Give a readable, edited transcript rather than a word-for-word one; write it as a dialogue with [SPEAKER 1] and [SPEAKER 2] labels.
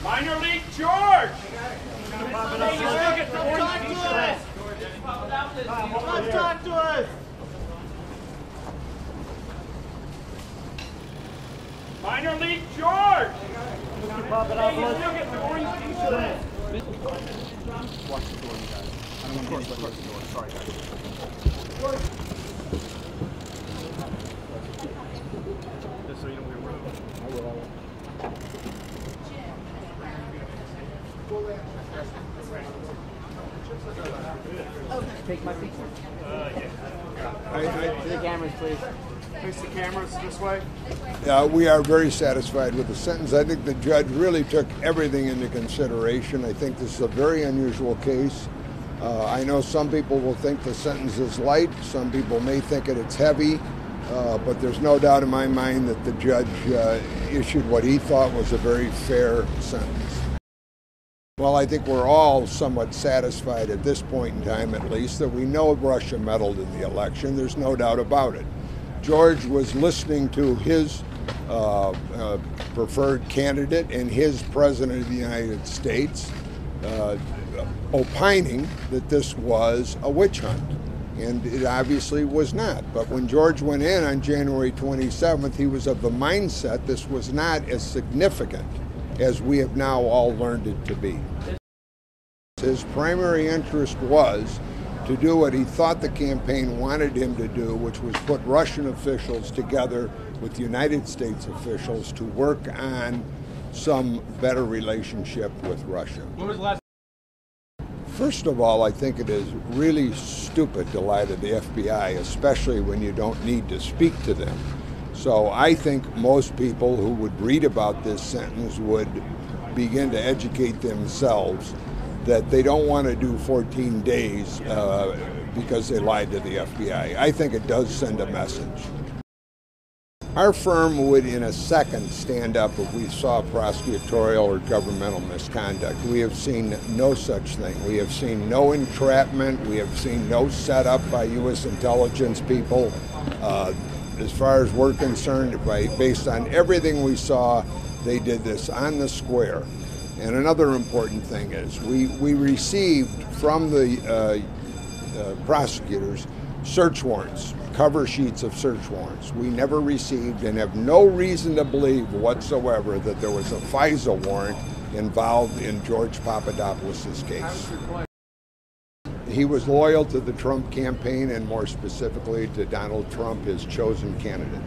[SPEAKER 1] Minor League George!
[SPEAKER 2] Talk to us!
[SPEAKER 1] Minor League George!
[SPEAKER 2] Papadopoulos.
[SPEAKER 3] Watch the door, you guys. I don't want to close the door. Sorry, guys. Just so you don't get rude. I will.
[SPEAKER 2] Take my picture.
[SPEAKER 3] Yeah.
[SPEAKER 2] To the cameras, please.
[SPEAKER 3] Face the cameras this way.
[SPEAKER 4] We are very satisfied with the sentence. I think the judge really took everything into consideration. I think this is a very unusual case. I know some people will think the sentence is light. Some people may think it's heavy. But there's no doubt in my mind that the judge issued what he thought was a very fair sentence. Well, I think we're all somewhat satisfied at this point in time, at least, that we know Russia meddled in the election. There's no doubt about it. George was listening to his preferred candidate and his president of the United States opining that this was a witch hunt. And it obviously was not. But when George went in on January 27th, he was of the mindset this was not as significant as we have now all learned it to be. His primary interest was to do what he thought the campaign wanted him to do, which was put Russian officials together with United States officials to work on some better relationship with Russia.
[SPEAKER 1] When was the last?
[SPEAKER 4] First of all, I think it is really stupid to lie to the FBI, especially when you don't need to speak to them. So I think most people who would read about this sentence would begin to educate themselves that they don't want to do 14 days because they lied to the FBI. I think it does send a message. Our firm would in a second stand up if we saw prosecutorial or governmental misconduct. We have seen no such thing. We have seen no entrapment. We have seen no setup by U.S. intelligence people. As far as we're concerned, based on everything we saw, they did this on the square. And another important thing is we received from the prosecutors search warrants, cover sheets of search warrants. We never received and have no reason to believe whatsoever that there was a FISA warrant involved in George Papadopoulos' case. He was loyal to the Trump campaign and more specifically to Donald Trump, his chosen candidate.